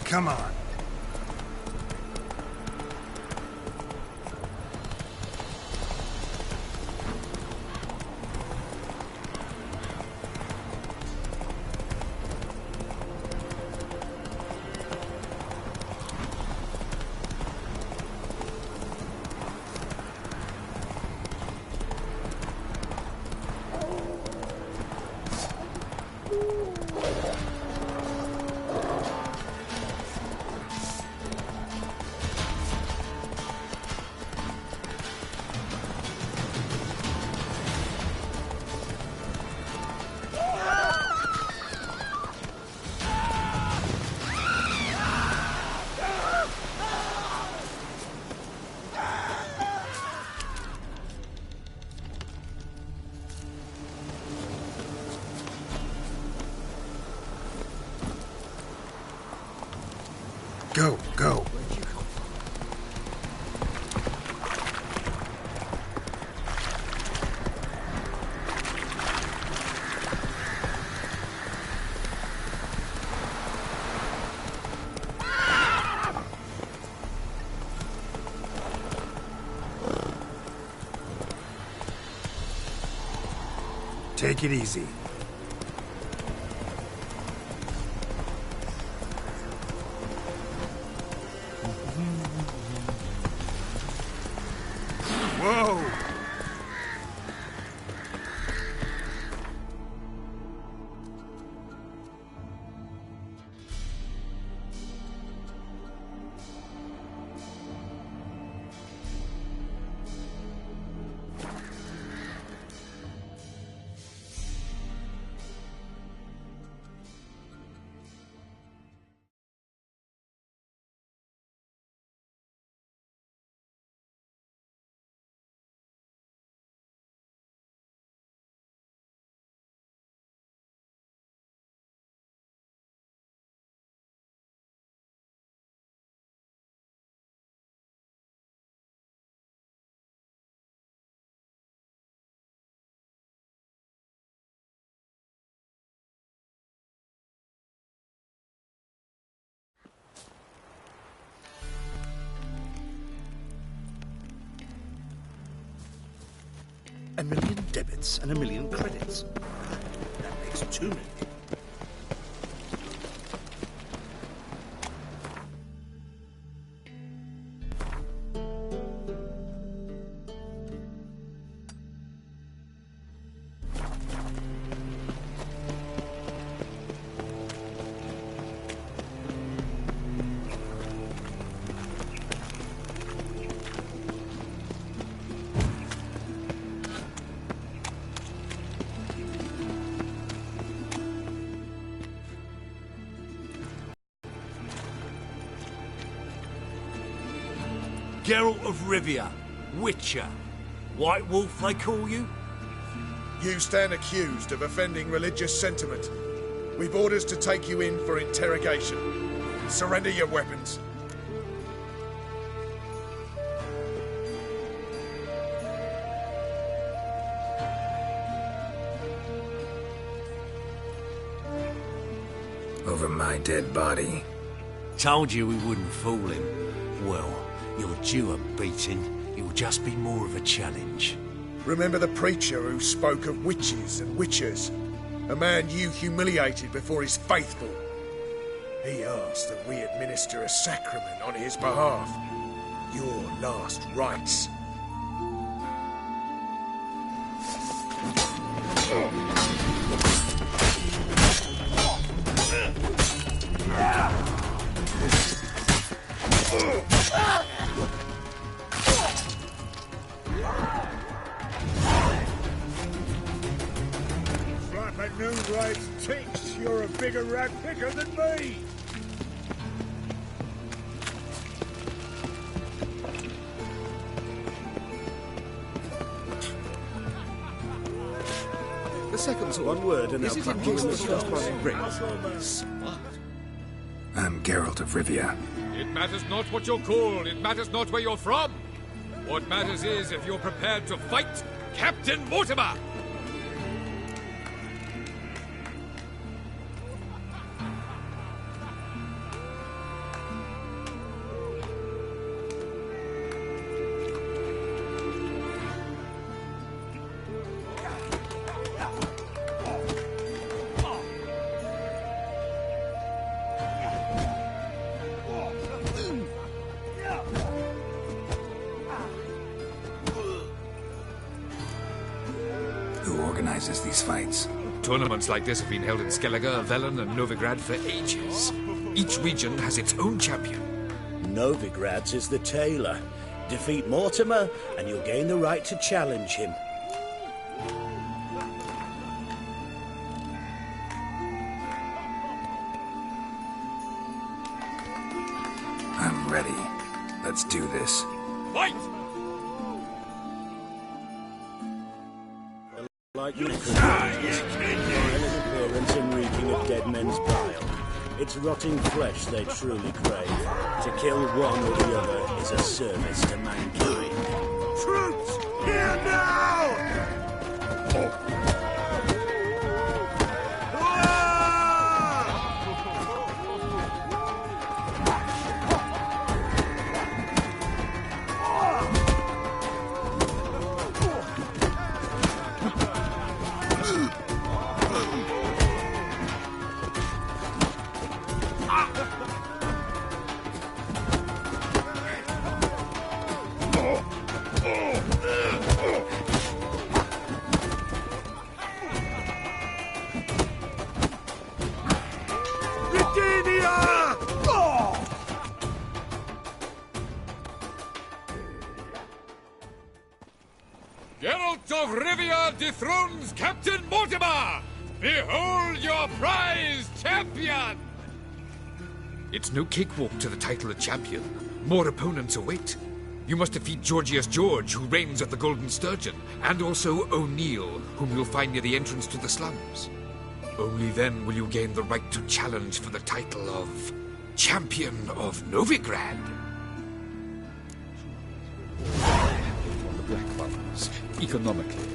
Come on. Go, go. Take it easy. Whoa! A million debits and a million credits. That makes too many. Geralt of Rivia, Witcher. White Wolf, they call you? You stand accused of offending religious sentiment. We've orders to take you in for interrogation. Surrender your weapons. Over my dead body. Told you we wouldn't fool him. Well, you're due a beating. It'll just be more of a challenge. Remember the preacher who spoke of witches and witchers? A man you humiliated before his faithful. He asked that we administer a sacrament on his behalf. Your last rites. Flapper new rights tinks, you're a bigger rat picker than me! The second's one word and they'll come in the first one in brings. Smart. I'm Geralt of Rivia. It matters not what you're called, it matters not where you're from. What matters is if you're prepared to fight Captain Mortimer! organizes these fights? Tournaments like this have been held in Skellige, Velen, and Novigrad for ages. Each region has its own champion. Novigrad's is the tailor. Defeat Mortimer, and you'll gain the right to challenge him. I'm ready. Let's do this. Fight! Like you could violent appearance and reeking of dead men's bile. It's rotting flesh they truly crave. To kill one or the other is a service to mankind. Troops, here now! Geralt of Rivia dethrones Captain Mortimer! Behold your prize champion! It's no cakewalk to the title of champion. More opponents await. You must defeat Georgius George, who reigns at the Golden Sturgeon, and also O'Neill, whom you'll find near the entrance to the slums. Only then will you gain the right to challenge for the title of Champion of Novigrad. On the Black Funds, economically.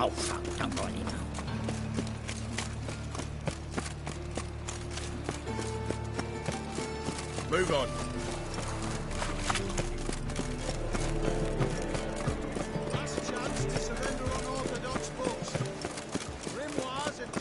Oh, fuck, don't worry now. Move on. Last chance to surrender unorthodox books. Grimoires and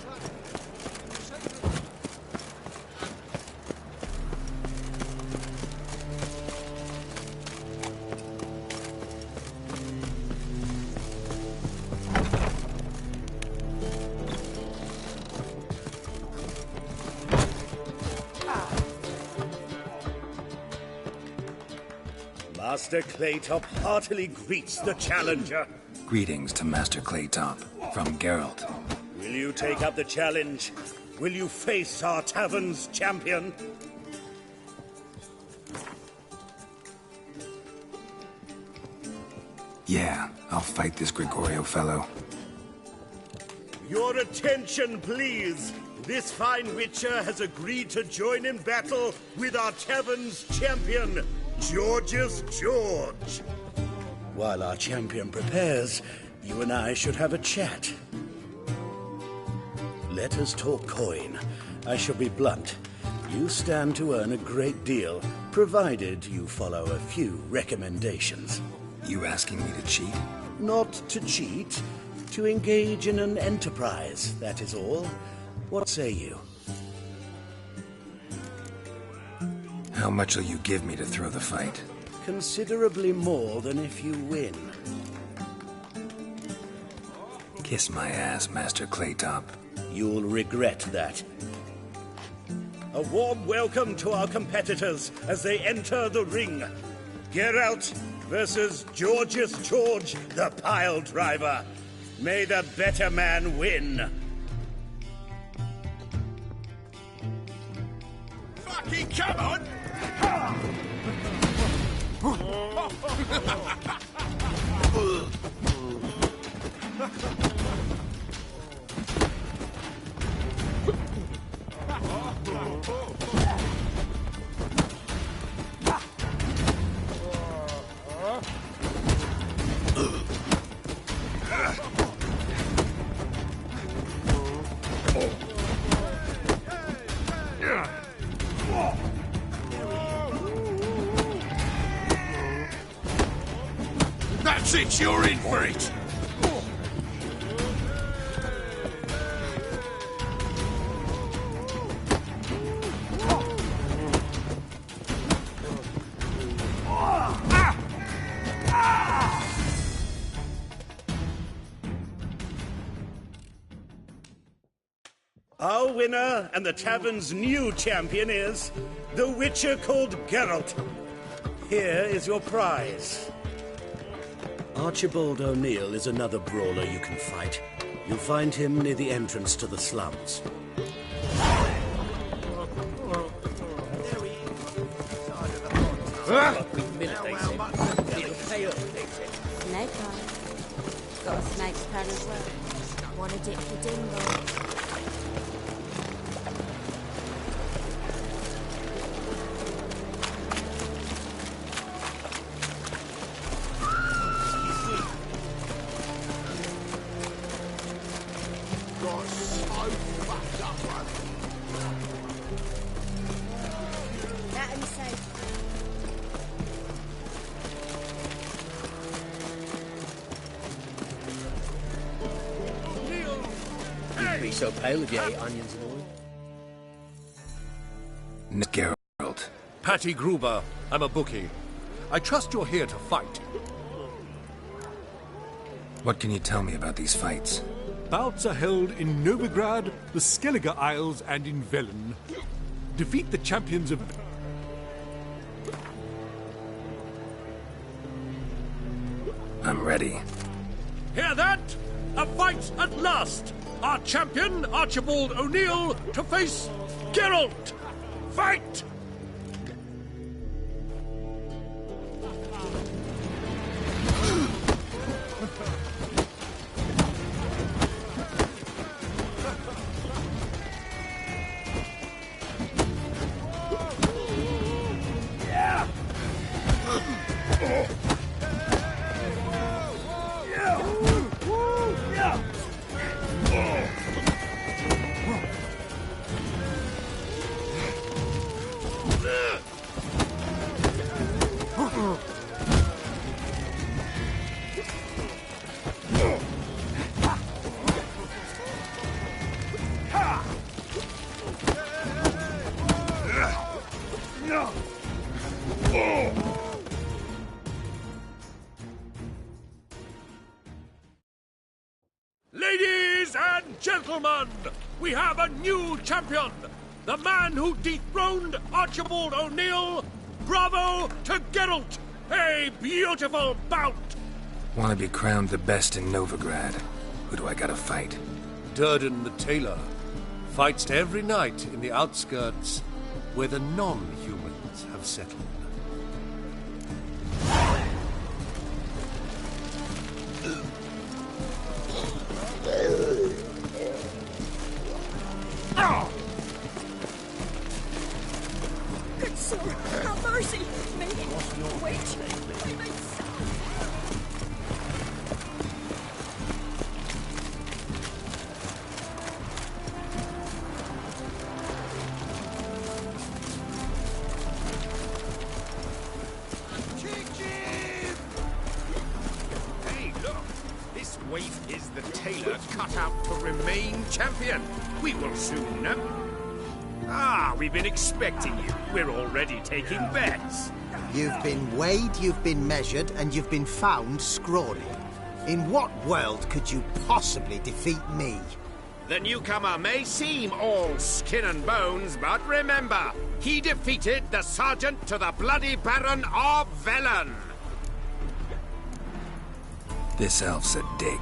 Master Claytop heartily greets the challenger. Greetings to Master Claytop from Geralt. Will you take up the challenge? Will you face our tavern's champion? Yeah, I'll fight this Gregorio fellow. Your attention, please. This fine witcher has agreed to join in battle with our tavern's champion, Georgius George. While our champion prepares, you and I should have a chat. Let us talk coin. I shall be blunt. You stand to earn a great deal, provided you follow a few recommendations. You asking me to cheat? Not to cheat, to engage in an enterprise, that is all. What say you? How much will you give me to throw the fight? Considerably more than if you win. Kiss my ass, Master Claytop. You'll regret that. A warm welcome to our competitors as they enter the ring. Geralt versus Georgius George, the pile driver. May the better man win. fucking come on! That's it, you're in for it! Our winner and the tavern's new champion is the Witcher called Geralt. Here is your prize. Archibald O'Neill is another brawler you can fight. You'll find him near the entrance to the slums. Snake eye. Got a snake's pen as well. Wanna dip your dingle? You'd be so pale if you ate onions and all. Geralt. Patty Gruber, I'm a bookie. I trust you're here to fight. What can you tell me about these fights? Bouts are held in Novigrad, the Skellige Isles, and in Velen. Defeat the champions of... I'm ready. Hear that? A fight at last! Our champion, Archibald O'Neill, to face Geralt! Fight! Ladies and gentlemen, we have a new champion! The man who dethroned Archibald O'Neill! Bravo to Geralt! A beautiful bout! Want to be crowned the best in Novigrad? Who do I gotta fight? Durden the tailor fights every night in the outskirts where the non-humans have settled. Good sir, have mercy! Me! Wait! I may Hey, look! This waif is the tailor cut out to remain champion. We will soon know. Ah, we've been expecting you. We're already taking bets. You've been weighed, you've been measured, and you've been found scrawny. In what world could you possibly defeat me? The newcomer may seem all skin and bones, but remember, he defeated the sergeant to the bloody Baron of Velen. This elf's a dig.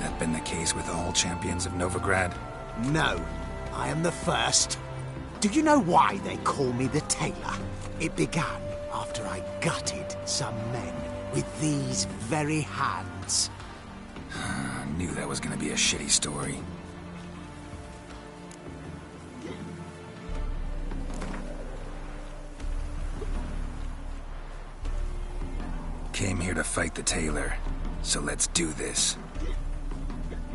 That been the case with all champions of Novigrad? No, I am the first. Do you know why they call me the tailor? It began after I gutted some men with these very hands. I knew that was gonna be a shitty story. Came here to fight the tailor, so let's do this.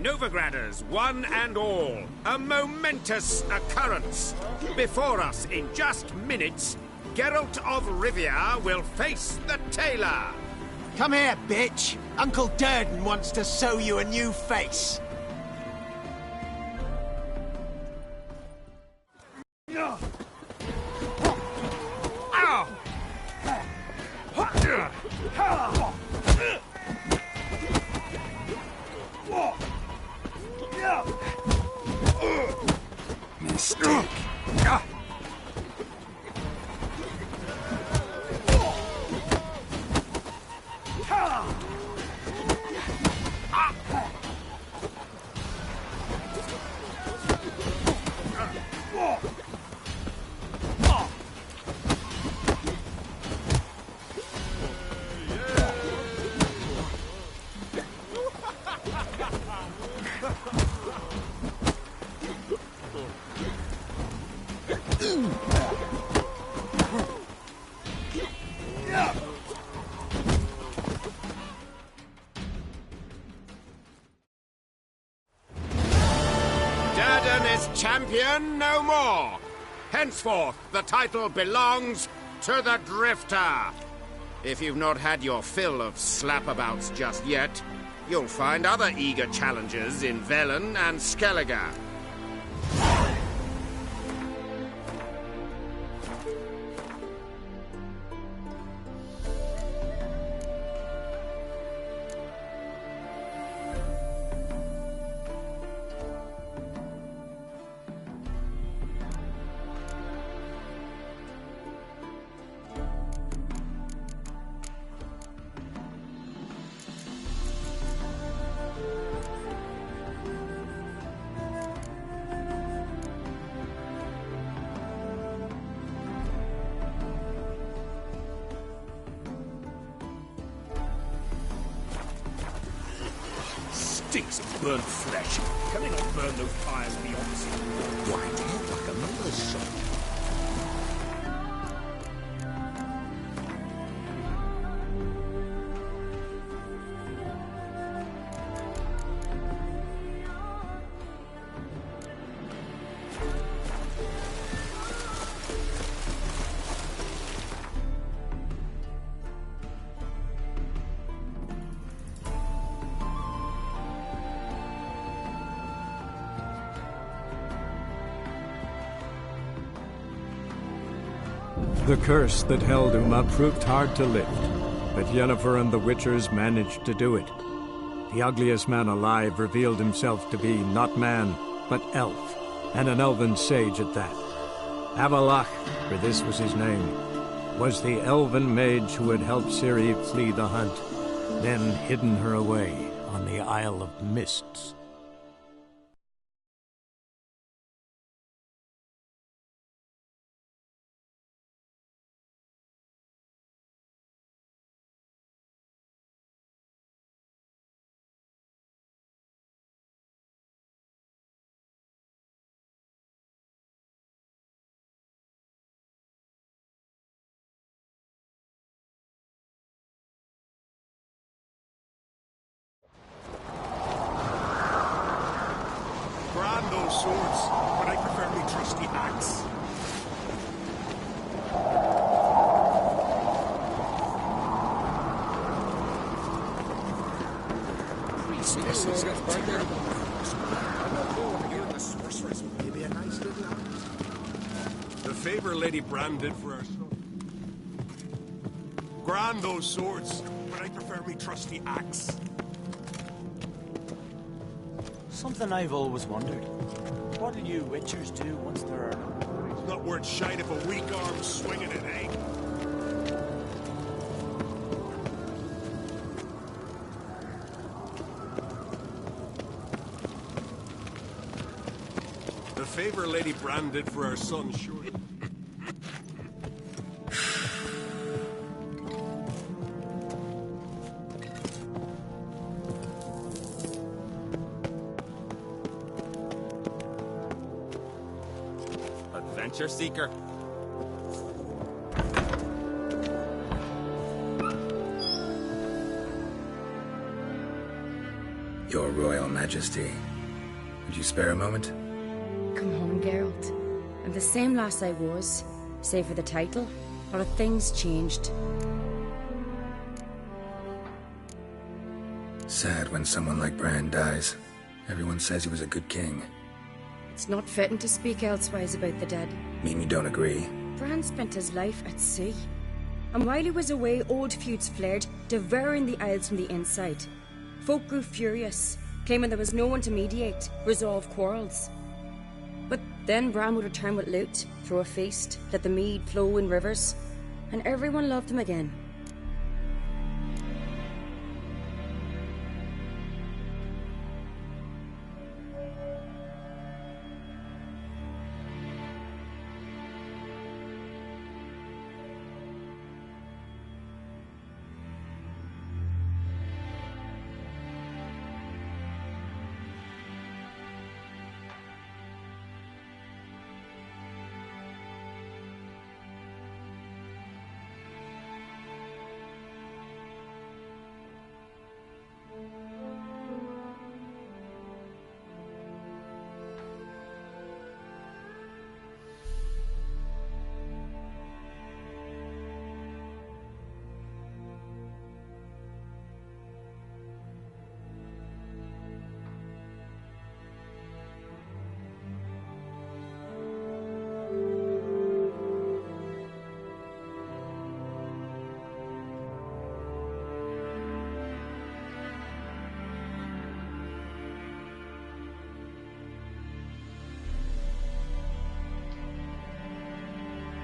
Novigraders, one and all, a momentous occurrence. Before us, in just minutes, Geralt of Rivia will face the tailor. Come here, bitch. Uncle Durden wants to sew you a new face. Mistake. Durden is champion no more. Henceforth, the title belongs to the Drifter. If you've not had your fill of slapabouts just yet, you'll find other eager challengers in Velen and Skellige. Stinks of burnt flesh. Can they not burn those fires in the opposite? White head like a mother's son. The curse that held Uma proved hard to lift, but Yennefer and the Witchers managed to do it. The ugliest man alive revealed himself to be not man, but elf, and an elven sage at that. Avalach, for this was his name, was the elven mage who had helped Ciri flee the hunt, then hidden her away on the Isle of Mists. Those swords, but I prefer me trusty axe. This is terrible. I'm not going to hear the sorceress. Maybe a nice little house. The favor Lady Bran did for our son. Grand those swords, but I prefer me trusty axe. Something I've always wondered. What do you Witchers do once there are no? It's not worth shite if a weak arm's swinging it, eh? The favor Lady Bran did for our son, sure. Adventure seeker. Your Royal Majesty, would you spare a moment? Come home, Geralt. I'm the same lass I was, save for the title. Or have things changed? Sad when someone like Bran dies. Everyone says he was a good king. It's not fitting to speak elsewise about the dead. Mean you don't agree? Bran spent his life at sea. And while he was away, old feuds flared, devouring the Isles from the inside. Folk grew furious, claiming there was no one to mediate, resolve quarrels. But then Bran would return with loot, throw a feast, let the mead flow in rivers, and everyone loved him again.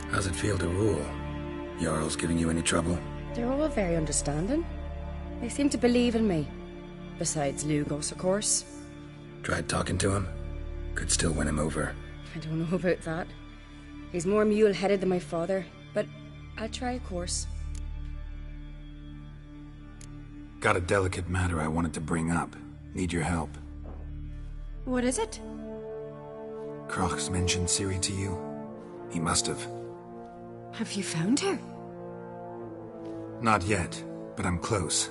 How's it feel to rule? Jarl's giving you any trouble? They're all very understanding. They seem to believe in me. Besides Lugos, of course. Tried talking to him? Could still win him over. I don't know about that. He's more mule-headed than my father, but I'll try, of course. Got a delicate matter I wanted to bring up. Need your help. What is it? Kroch's mentioned Ciri to you? He must have. Have you found her? Not yet, but I'm close.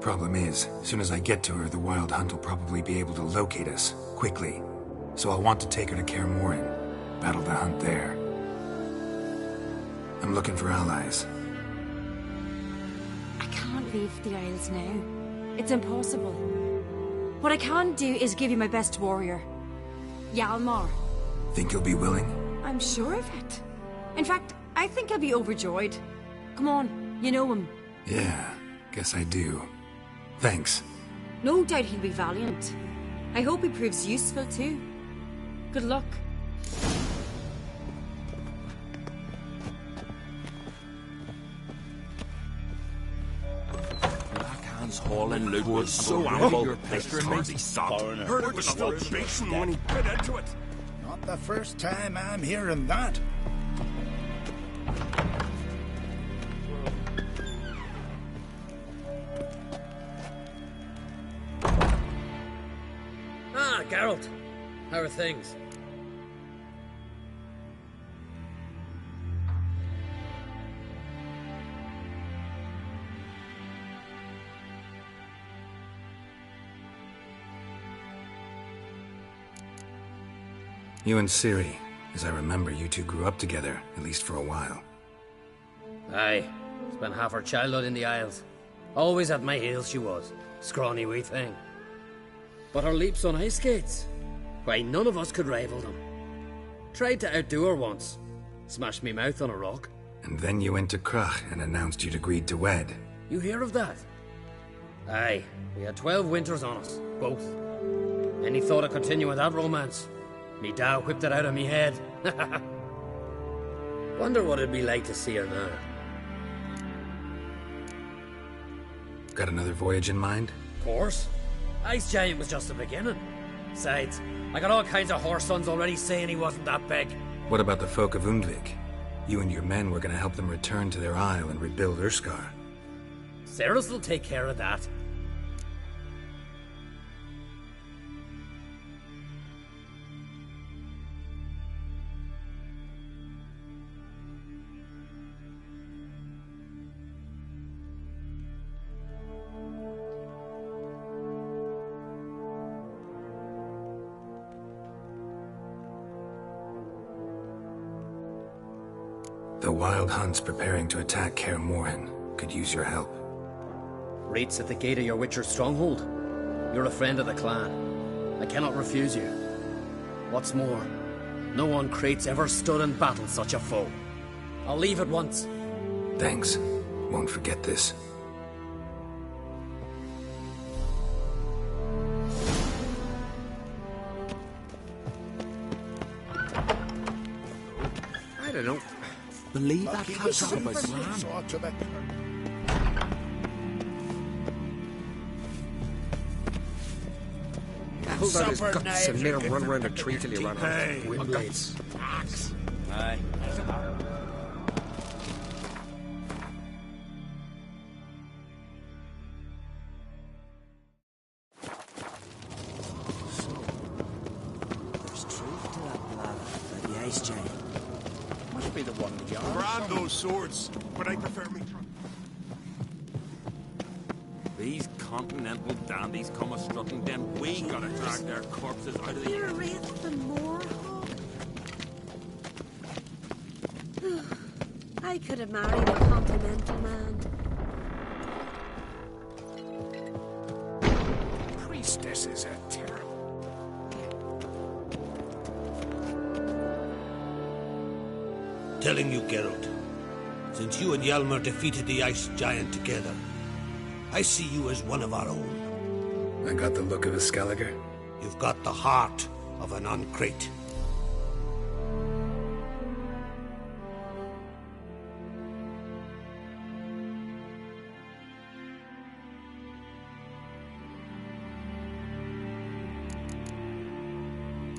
Problem is, as soon as I get to her, the Wild Hunt will probably be able to locate us, quickly. So I'll want to take her to Kaer Morhen, battle the hunt there. I'm looking for allies. I can't leave the Isles now. It's impossible. What I can do is give you my best warrior. Hjalmar. Think you'll be willing? I'm sure of it. In fact, I think I'll be overjoyed. Come on, you know him. Yeah, guess I do. Thanks. No doubt he'll be valiant. I hope he proves useful too. Good luck. Blackhand's hauling loot was so ample, they hardly stopped. Heard it was still basin when he bit into it. Not the first time I'm hearing that. Ah, Geralt. How are things? You and Ciri. As I remember, you two grew up together, at least for a while. Aye. Spent half her childhood in the Isles. Always at my heels she was. Scrawny wee thing. But her leaps on ice skates? Why, none of us could rival them. Tried to outdo her once. Smashed me mouth on a rock. And then you went to Kroch and announced you'd agreed to wed. You hear of that? Aye. We had 12 winters on us, both. Any thought of continuing that romance? Me Dow whipped it out of me head. Wonder what it'd be like to see her now. Got another voyage in mind? Of course. Ice Giant was just the beginning. Besides, I got all kinds of horse sons already saying he wasn't that big. What about the folk of Undvik? You and your men were gonna help them return to their isle and rebuild Urskar. Cerys will take care of that. The Wild Hunt's preparing to attack Kaer Morhen. Could use your help. Rates at the gate of your Witcher stronghold. You're a friend of the clan. I cannot refuse you. What's more, no one Crate's ever stood in battle such a foe. I'll leave at once. Thanks. Won't forget this. I don't know. Believe that comes out of my Pulled out his guts and made him run around a tree till he ran out of wind blades. Aye. There's truth to that blather about the Ice Giant. Must be the one with yours. Brand those swords, but I prefer me. These continental dandies come a-strutting, then we gotta drag their corpses out of the... You're wraith and more, I could have married a continental man. Priestesses are terrible. Telling you, Geralt, since you and Hjalmar defeated the Ice Giant together, I see you as one of our own. I got the look of a Skelliger. You've got the heart of an Uncrate.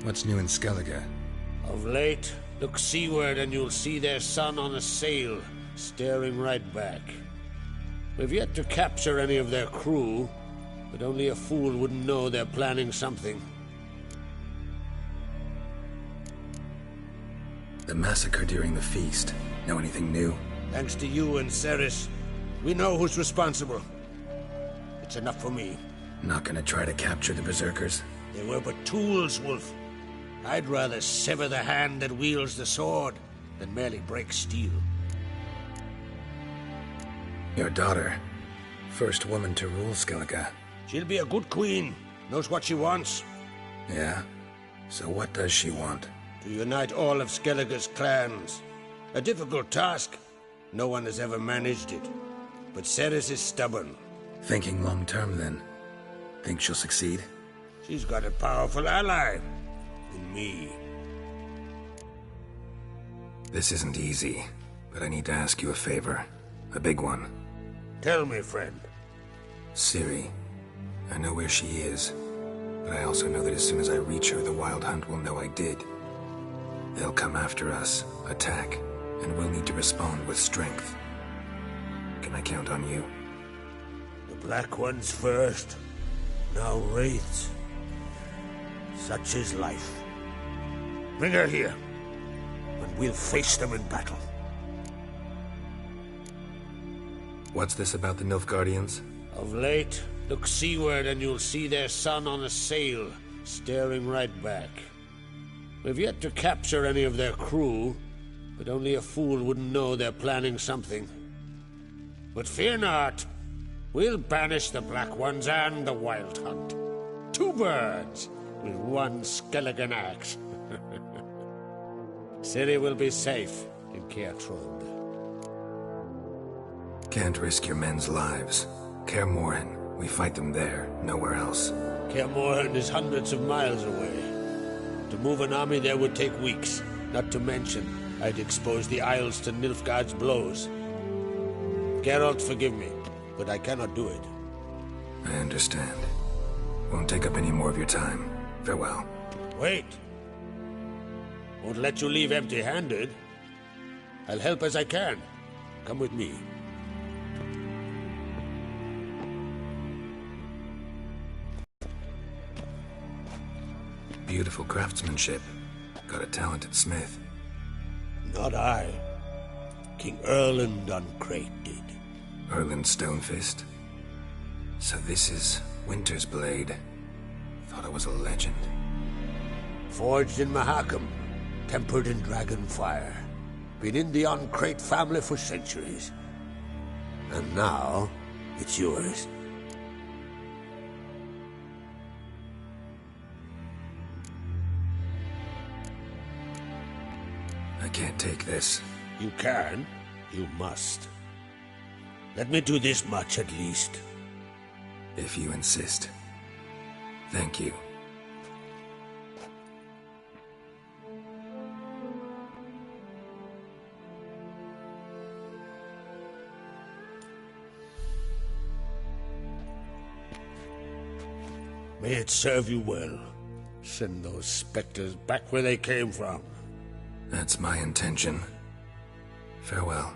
What's new in Skellige? Of late, look seaward and you'll see their sun on a sail, staring right back. We've yet to capture any of their crew, but only a fool wouldn't know they're planning something. The massacre during the feast. Know anything new? Thanks to you and Ceres, we know who's responsible. It's enough for me. Not gonna try to capture the Berserkers? They were but tools, Wolf. I'd rather sever the hand that wields the sword than merely break steel. Your daughter. First woman to rule Skellige. She'll be a good queen. Knows what she wants. Yeah? So what does she want? To unite all of Skellige's clans. A difficult task. No one has ever managed it. But Ceres is stubborn. Thinking long term, then? Think she'll succeed? She's got a powerful ally. In me. This isn't easy, but I need to ask you a favor. A big one. Tell me, friend. Ciri. I know where she is, but I also know that as soon as I reach her, the Wild Hunt will know I did. They'll come after us, attack, and we'll need to respond with strength. Can I count on you? The Black Ones first, now Wraiths. Such is life. Bring her here, and we'll face them in battle. What's this about the Nilfgaardians? Of late, look seaward and you'll see their sun on a sail, staring right back. We've yet to capture any of their crew, but only a fool wouldn't know they're planning something. But fear not, we'll banish the Black Ones and the Wild Hunt. 2 birds with 1 Skelligan axe. Ciri will be safe in Caertrond. Can't risk your men's lives. Kaer Morhen, we fight them there, nowhere else. Kaer Morhen is hundreds of miles away. To move an army there would take weeks, not to mention I'd expose the Isles to Nilfgaard's blows. Geralt, forgive me, but I cannot do it. I understand. Won't take up any more of your time. Farewell. Wait. Won't let you leave empty-handed. I'll help as I can. Come with me. Beautiful craftsmanship. Got a talented smith. Not I. King Erland Uncrate did. Erland Stonefist? So this is Winter's Blade. Thought it was a legend. Forged in Mahakam, tempered in dragon fire. Been in the Uncrate family for centuries. And now, it's yours. can't take this. You can. You must. Let me do this much at least. If you insist. Thank you. May it serve you well. Send those specters back where they came from. That's my intention. Farewell.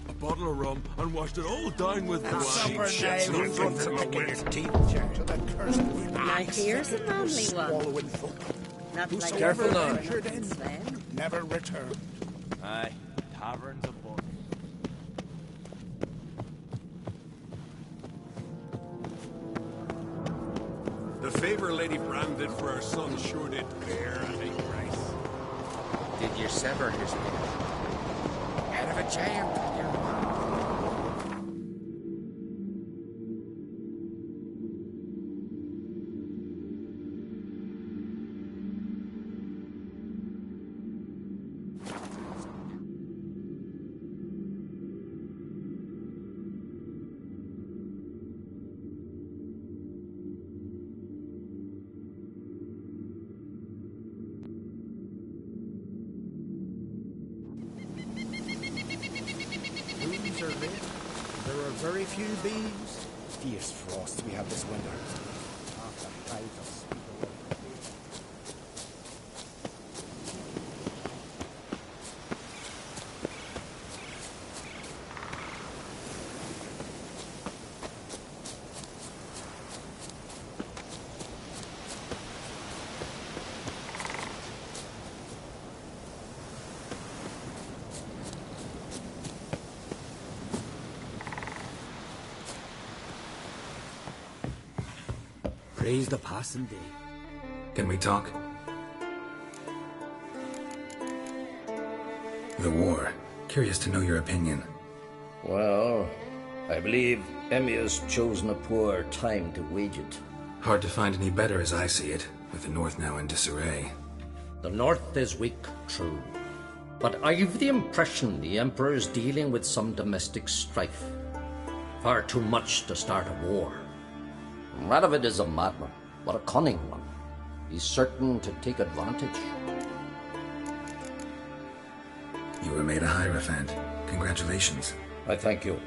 A bottle of rum and washed it all down with wine. Supper now, you run for picking your teeth, Jack, to the cursed Now here's a manly one. swallowing folk. Not like Whosoever your ventured in, Sven. never return. Aye, taverns above. The favor Lady Brand did for our son sure did bear a high price. Did you sever his head? Out of a giant, Rooms are lit. There are very few bees. Fierce frost we have this winter. Half the hives are sweet away. Praise the passing day. Can we talk? The war. Curious to know your opinion. Well, I believe Emmir's chosen a poor time to wage it. Hard to find any better as I see it, with the North now in disarray. The North is weak, true. But I've the impression the Emperor's dealing with some domestic strife. Far too much to start a war. Radovid is a madman, but a cunning one. He's certain to take advantage. You were made a Hierophant. Congratulations. I thank you.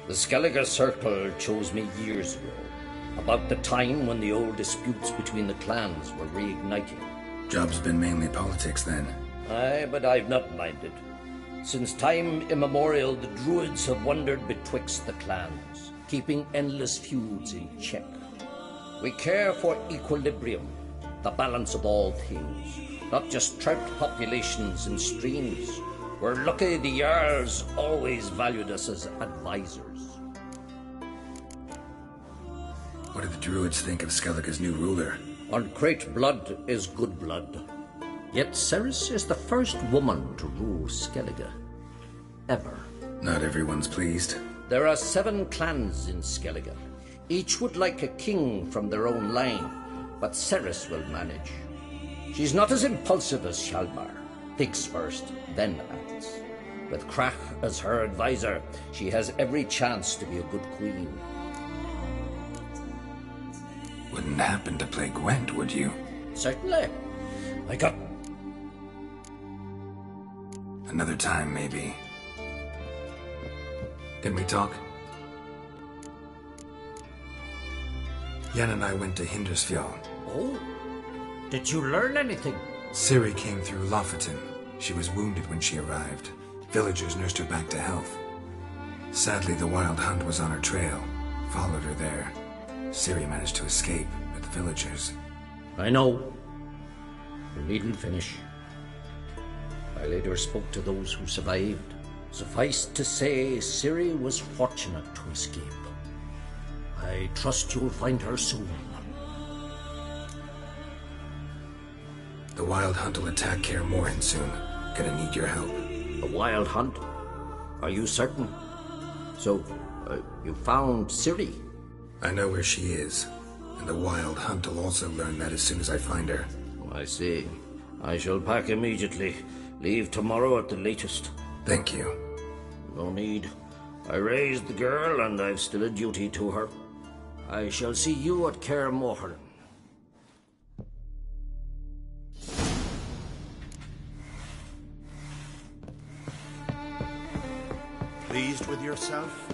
The Skellige Circle chose me years ago, about the time when the old disputes between the clans were reigniting. Job's been mainly politics then. Aye, but I've not minded. Since time immemorial, the Druids have wandered betwixt the clans, keeping endless feuds in check. We care for equilibrium, the balance of all things, not just trout populations and streams. We're lucky the Jarls always valued us as advisors. What do the Druids think of Skellige's new ruler? Uncrate blood is good blood. Yet Ceres is the first woman to rule Skellige. Ever. Not everyone's pleased. There are 7 clans in Skellige. Each would like a king from their own line, but Ceres will manage. She's not as impulsive as Shalmar. Thinks first, then acts. With Krach as her advisor, she has every chance to be a good queen. Wouldn't happen to play Gwent, would you? Certainly. I got... Another time, maybe. Can we talk? Yen and I went to Hindersfjall. Oh? Did you learn anything? Ciri came through Lofoten. She was wounded when she arrived. Villagers nursed her back to health. Sadly, the Wild Hunt was on her trail. Followed her there. Ciri managed to escape, but the villagers... I know. You needn't finish. I later spoke to those who survived. Suffice to say, Ciri was fortunate to escape. I trust you'll find her soon. The Wild Hunt will attack Kaer Morhen soon. Gonna need your help. The Wild Hunt? Are you certain? So, you found Ciri? I know where she is. And the Wild Hunt will also learn that as soon as I find her. I see. I shall pack immediately. Leave tomorrow at the latest. Thank you. No need. I raised the girl, and I've still a duty to her. I shall see you at Kaer Morhen. Pleased with yourself?